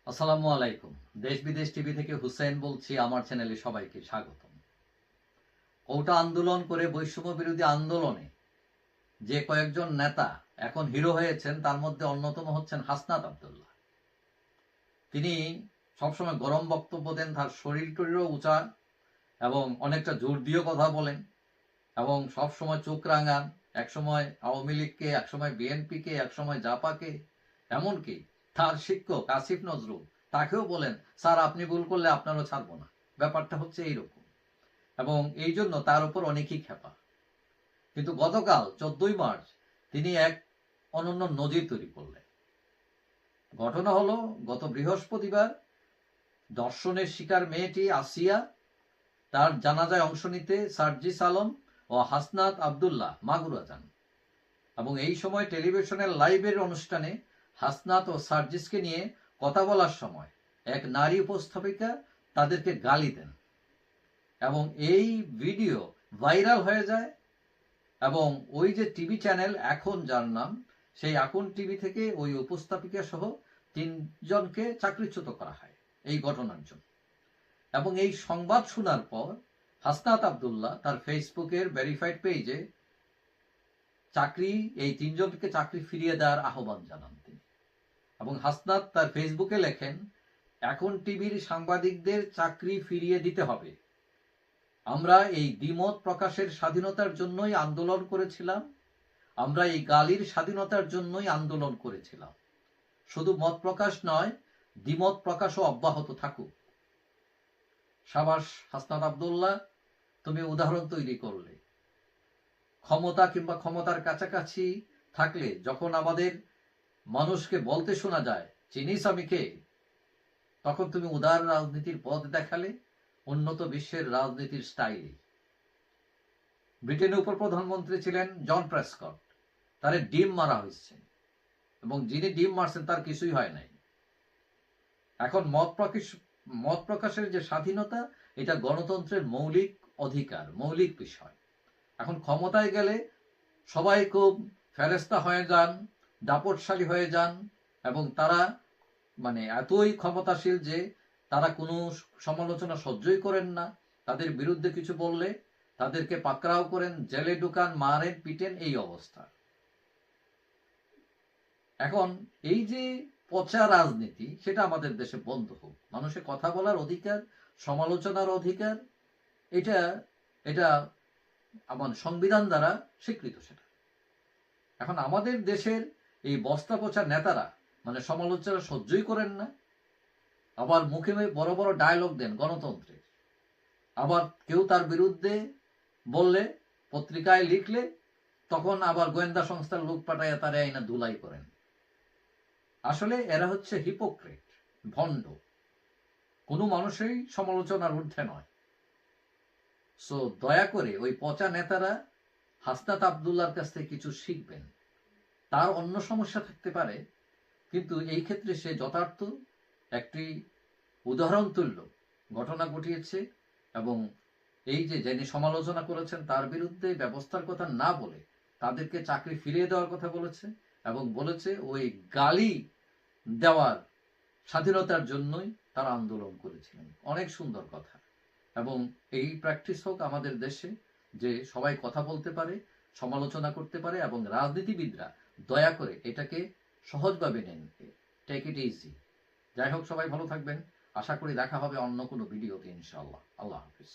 আসসালামু আলাইকুম। দেশ বিদেশ টিভি থেকে হুসেন বলছি। আমার চ্যানেলে সবাইকে স্বাগতম। কোটা আন্দোলন করে বৈষম্য বিরোধী আন্দোলনে যে কয়েকজন নেতা এখন হিরো হয়েছেন তার মধ্যে অন্যতম হচ্ছেন হাসনাত আব্দুল্লাহ। তিনি সবসময় গরম বক্তব্য দেন, তার শরীর টরীরও উঁচা এবং অনেকটা জোর দিয়ে কথা বলেন এবং সবসময় চোখ রাঙান। একসময় আওয়ামী লীগকে, একসময় বিএনপিকে, একসময় জাপাকে, এমনকি তার শিক্ষক আসিফ নজরুল তাকেও বলেন, স্যার আপনি ভুল করলে আপনারও ছাড়বো না। ব্যাপারটা হচ্ছে এইরকম এবং এই জন্য তার উপর অনেকেই খেপা। কিন্তু গতকাল 14ই মার্চ তিনি এক অনন্য নজির তৈরি করলেন। ঘটনা হলো, গত বৃহস্পতিবার দর্শনের শিকার মেয়েটি আসিয়া তার জানাজায় অংশ নিতে সার্জিস আলম ও হাসনাত আব্দুল্লাহ মাগুরা যান এবং এই সময় টেলিভিশনের লাইভের অনুষ্ঠানে হাসনাত ও সার্জিসকে নিয়ে কথা বলার সময় এক নারী উপস্থাপিকা তাদেরকে গালি দেন এবং এই ভিডিও ভাইরাল হয়ে যায় এবং ওই যে টিভি চ্যানেল এখন যার নাম, সেই এখন টিভি থেকে ওই উপস্থাপিকা সহ 3 জনকে চাকরিচ্যুত করা হয় এই ঘটনার জন্য। এবং এই সংবাদ শোনার পর হাসনাত আব্দুল্লাহ তার ফেসবুকের ভেরিফাইড পেজে এই 3 জনকে চাকরি ফিরিয়ে দেওয়ার আহ্বান জানান তিনি। এবং হাসনাত তার ফেসবুকে লেখেন, এখন টিভির সাংবাদিকদের চাকরি ফিরিয়ে দিতে হবে। আমরা এই দ্বিমত প্রকাশের স্বাধীনতার জন্যই আন্দোলন করেছিলাম। আমরা এই গালির স্বাধীনতার জন্যই আন্দোলন করেছিলাম। শুধু মত প্রকাশ নয়, দ্বিমত প্রকাশও অব্যাহত থাকুক। সাবাস হাসনাত আব্দুল্লাহ, তুমি উদাহরণ তৈরি করলে। ক্ষমতা কিংবা ক্ষমতার কাছাকাছি থাকলে যখন আমাদের মানুষকে বলতে শোনা যায় চিনিস আমি কে, তখন তুমি উদার রাজনীতির পথ দেখালে, উন্নত বিশ্বের রাজনীতির স্টাইলে। ব্রিটেনের উপপ্রধানমন্ত্রী ছিলেন জন প্রেসকট, তারে ডিম মারা হয়েছে এবং যিনি ডিম মারছেন তার কিছুই হয় নাই। এখন মত প্রকাশের যে স্বাধীনতা, এটা গণতন্ত্রের মৌলিক অধিকার, মৌলিক বিষয়। এখন ক্ষমতায় গেলে সবাই খুব ফেরেস্তা হয়ে যান, দাপটশালী হয়ে যান এবং তারা এতই ক্ষমতাশীল যে তারা কোনো সমালোচনা সহ্যই করেন না। তাদের বিরুদ্ধে কিছু বললে তাদেরকে পাকড়াও করেন, জেলে ঢুকান, মারেন, পিটেন, এই অবস্থা। এখন এই যে পচা রাজনীতি, সেটা আমাদের দেশে বন্ধ হোক। মানুষের কথা বলার অধিকার, সমালোচনার অধিকার, এটা এটা আমার সংবিধান দ্বারা স্বীকৃত সেটা। এখন আমাদের দেশের এই বস্তা পচা নেতারা সমালোচনা সহ্যই করেন না, আবার মুখে বড় বড় ডায়লগ দেন গণতন্ত্রের। আবার কেউ তার বিরুদ্ধে বললে, পত্রিকায় লিখলে, তখন আবার গোয়েন্দা সংস্থার লোক পাঠাইয়া তারা আইনা ধুলাই করেন। আসলে এরা হচ্ছে হিপোক্রেট, ভণ্ড। কোনো মানুষই সমালোচনার ঊর্ধ্বে নয়। সো দয়া করে ওই পচা নেতারা হাসনাত আব্দুল্লাহর কাছ থেকে কিছু শিখবেন। তার অন্য সমস্যা থাকতে পারে, কিন্তু এই ক্ষেত্রে সে যথার্থ একটি উদাহরণ তুল্য ঘটনা ঘটিয়েছে এবং এই যে যিনি সমালোচনা করেছেন তার বিরুদ্ধে ব্যবস্থার কথা না বলে তাদেরকে চাকরি ফিরিয়ে দেওয়ার কথা বলেছে এবং বলেছে ওই গালি দেওয়ার স্বাধীনতার জন্যই তারা আন্দোলন করেছিলেন। অনেক সুন্দর কথা। এবং এই প্র্যাকটিস হোক আমাদের দেশে, যে সবাই কথা বলতে পারে, সমালোচনা করতে পারে এবং রাজনীতিবিদরা দয়া করে এটাকে সহজভাবে নেন, টেক ইট ইজি। যাই হোক, সবাই ভালো থাকবেন। আশা করি দেখা হবে অন্য কোনো ভিডিওতে ইনশাআল্লাহ। আল্লাহ হাফিজ।